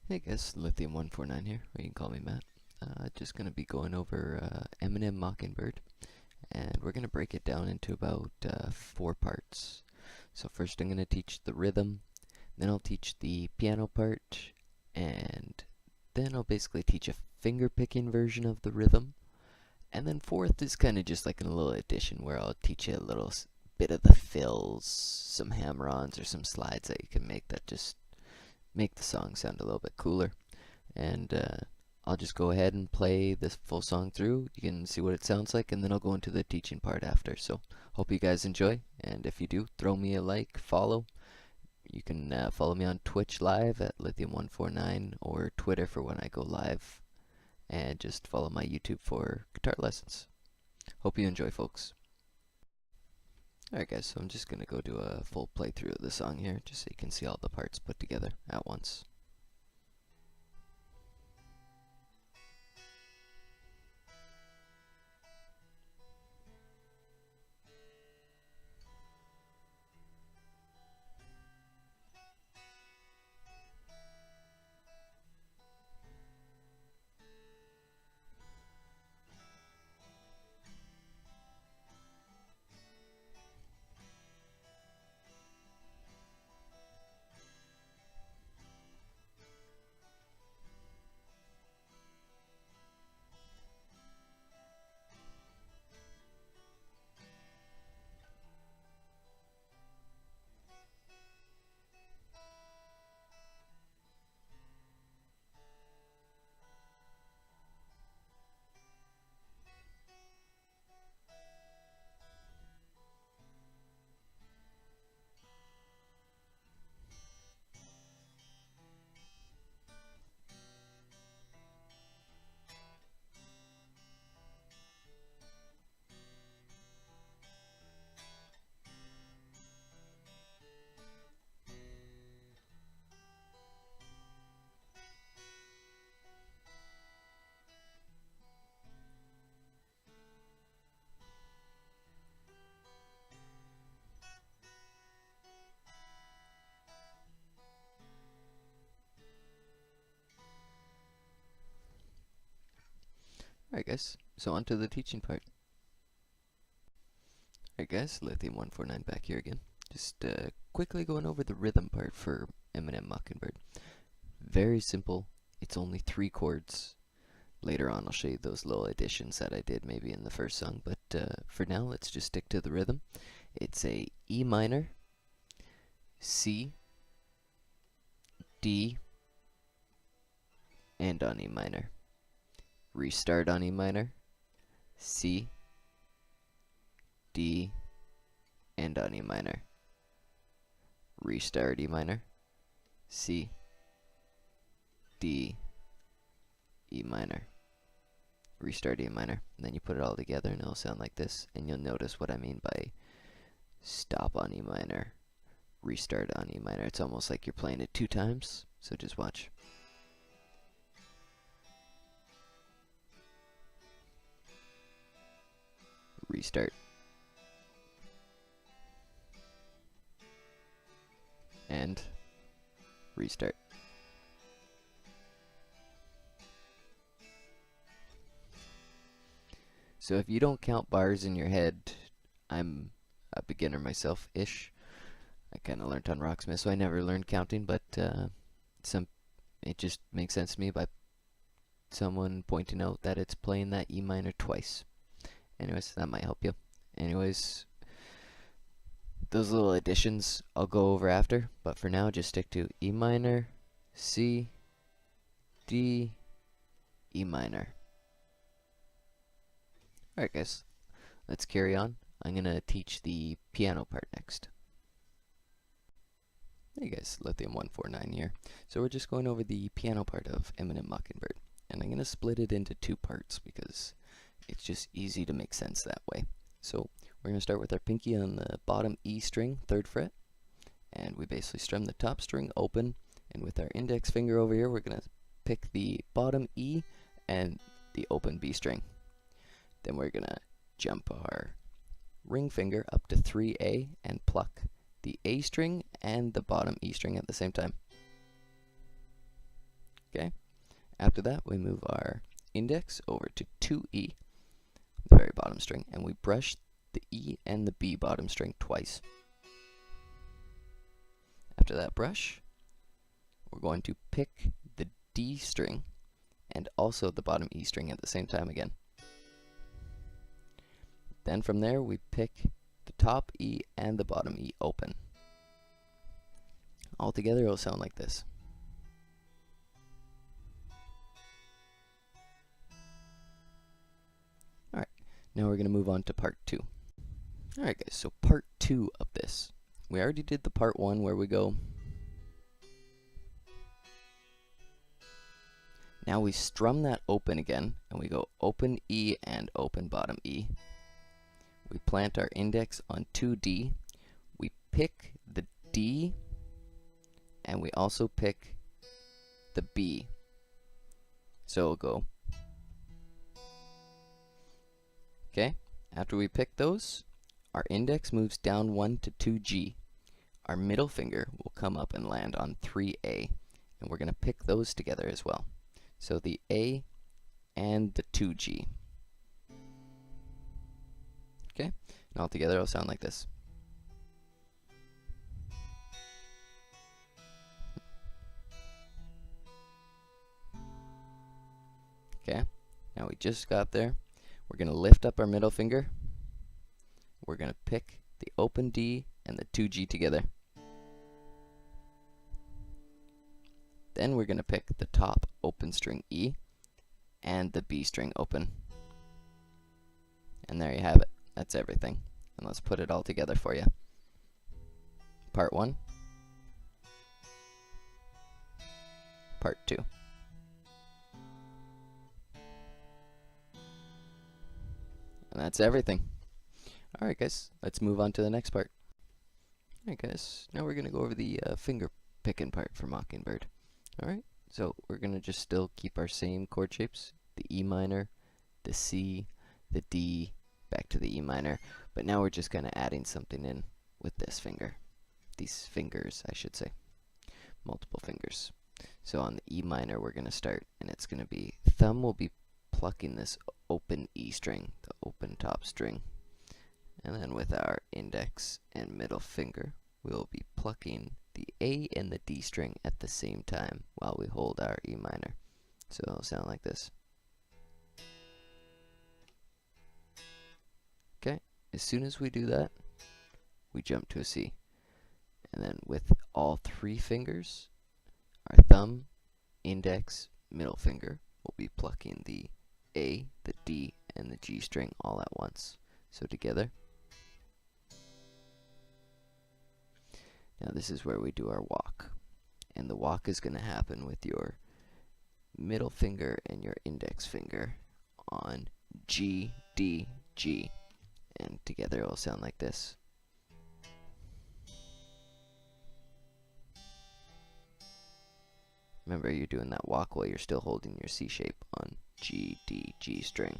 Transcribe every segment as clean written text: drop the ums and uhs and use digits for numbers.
Hey guys, Lithium149 here, or you can call me Matt. Just going to be going over Eminem Mockingbird, and we're going to break it down into about 4 parts. So first I'm going to teach the rhythm, then I'll teach the piano part, and then I'll basically teach a finger-picking version of the rhythm. And then fourth is kind of just like a little addition where I'll teach you a little bit of the fills, some hammer-ons or some slides that you can make that just make the song sound a little bit cooler. And I'll just go ahead and play this full song through. You can see what it sounds like, and then I'll go into the teaching part after. So hope you guys enjoy, and if you do, throw me a like, follow. You can follow me on Twitch live at Lithium149 or Twitter for when I go live, and just follow my YouTube for guitar lessons. Hope you enjoy, folks. Alright guys, so I'm just going to go do a full playthrough of the song here, just so you can see all the parts put together at once. Alright guys, so on to the teaching part. Alright guys, Lithium149 back here again. Just quickly going over the rhythm part for Eminem Mockingbird. Very simple, it's only 3 chords. Later on I'll show you those little additions that I did maybe in the first song, but for now let's just stick to the rhythm. It's a E minor, C, D, and on E minor. Restart on E minor, C, D, and on E minor. Restart E minor, C, D, E minor. Restart E minor, and then you put it all together and it'll sound like this, and you'll notice what I mean by stop on E minor, restart on E minor. It's almost like you're playing it 2 times, so just watch. Restart. And restart. So if you don't count bars in your head, I'm a beginner myself-ish. I kind of learned on Rocksmith, so I never learned counting, but it just makes sense to me by someone pointing out that it's playing that E minor twice. Anyways, that might help you. Anyways, those little additions I'll go over after, but for now just stick to E minor, C, D, E minor. Alright guys, let's carry on. I'm going to teach the piano part next. Hey guys, Lithium149 here. So we're just going over the piano part of Eminem Mockingbird, and I'm going to split it into 2 parts because it's just easy to make sense that way. So we're going to start with our pinky on the bottom E string, 3rd fret, and we basically strum the top string open, and with our index finger over here we're going to pick the bottom E and the open B string. Then we're going to jump our ring finger up to 3A and pluck the A string and the bottom E string at the same time. After that, we move our index over to 2E, the very bottom string, and we brush the E and the B bottom string twice. After that brush, we're going to pick the D string and also the bottom E string at the same time again. Then from there, we pick the top E and the bottom E open. Altogether, it'll sound like this. Alright, now we're going to move on to part 2. Alright guys, so part 2 of this. We already did the part 1 where we go. Now we strum that open again, and we go open E and open bottom E. We plant our index on 2D. We pick the D, and we also pick the B. So we'll go. Okay, after we pick those, our index moves down 1 to 2G. Our middle finger will come up and land on 3A, and we're going to pick those together as well. So the A and the 2G. Okay, and all together it'll sound like this. Okay, now we just got there. We're going to lift up our middle finger. We're going to pick the open D and the 2G together. Then we're going to pick the top open string E and the B string open. And there you have it. That's everything. And let's put it all together for you. Part 1. Part 2. And that's everything. Alright guys, let's move on to the next part. Alright guys, now we're going to go over the finger picking part for Mockingbird. Alright, so we're going to just still keep our same chord shapes. The E minor, the C, the D, back to the E minor. But now we're just kind of adding something in with this finger. These fingers, I should say. Multiple fingers. So on the E minor we're going to start, and it's going to be, thumb will be plucking this open E string, the open top string. And then with our index and middle finger, we'll be plucking the A and the D string at the same time while we hold our E minor. So it'll sound like this. Okay, as soon as we do that, we jump to a C. And then with all 3 fingers, our thumb, index, middle finger, will be plucking the A, the D, and the G string all at once. So together. Now this is where we do our walk. And the walk is going to happen with your middle finger and your index finger on G, D, G. And together it will sound like this. Remember, you're doing that walk while you're still holding your C shape on G, D, G string.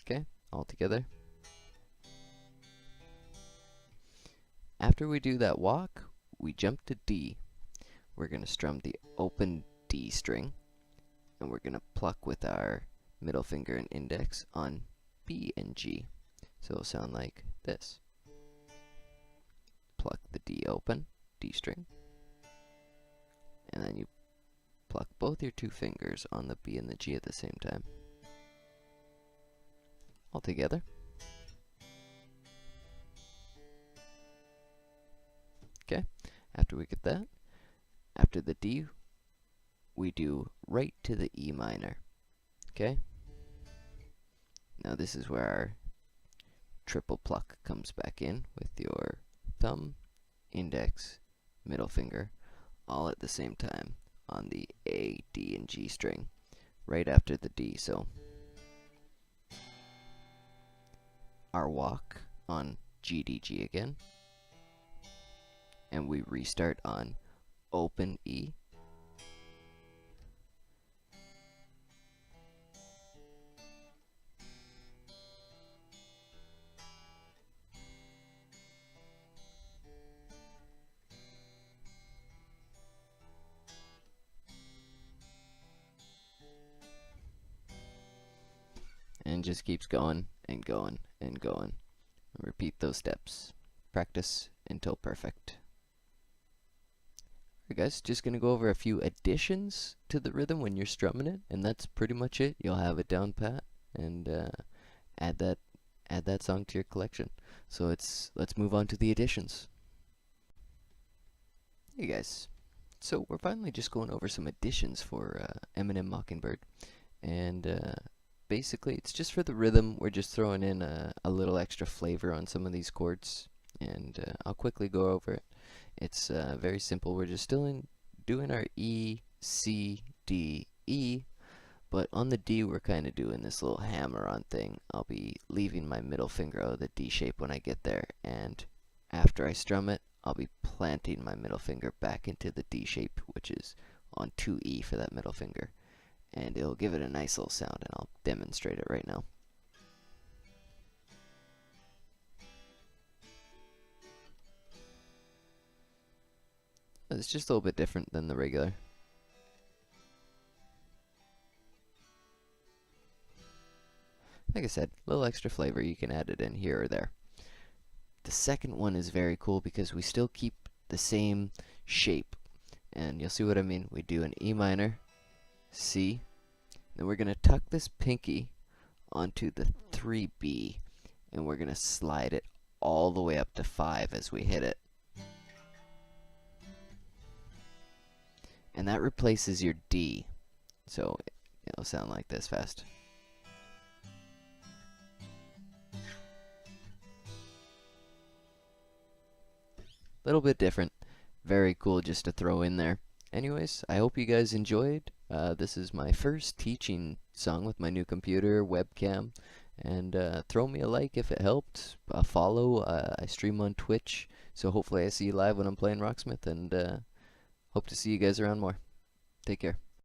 Okay, all together. After we do that walk, we jump to D. We're going to strum the open D string, and we're going to pluck with our middle finger and index on B and G. So it'll sound like this. Pluck the D open, D string, and then you pluck both your 2 fingers on the B and the G at the same time. All together. Okay, after we get that, after the D, we do right to the E minor. Okay? Now this is where our triple pluck comes back in with your thumb, index, middle finger, all at the same time on the A, D, and G string, right after the D. So our walk on G, D, G again, and we restart on open E, and just keeps going and going and going. Repeat those steps. Practice until perfect. Alright guys, just gonna go over a few additions to the rhythm when you're strumming it, and that's pretty much it. You'll have it down pat, and add that add that song to your collection. So let's move on to the additions. Hey guys, so we're finally just going over some additions for Eminem Mockingbird, and basically it's just for the rhythm. We're just throwing in a little extra flavor on some of these chords, and I'll quickly go over it. It's very simple. We're just still doing our E, C, D, E, but on the D we're kind of doing this little hammer-on thing. I'll be leaving my middle finger out of the D shape when I get there, and after I strum it, I'll be planting my middle finger back into the D shape, which is on 2E for that middle finger. And it'll give it a nice little sound, and I'll demonstrate it right now. It's just a little bit different than the regular. Like I said, a little extra flavor, you can add it in here or there. The second one is very cool because we still keep the same shape, and you'll see what I mean. We do an E minor, C, then we're going to tuck this pinky onto the 3B, and we're going to slide it all the way up to 5 as we hit it. And that replaces your D, so it'll sound like this fast. Little bit different, very cool just to throw in there. Anyways, I hope you guys enjoyed. This is my first teaching song with my new computer, webcam, and throw me a like if it helped. Follow, I stream on Twitch, so hopefully I see you live when I'm playing Rocksmith, and hope to see you guys around more. Take care.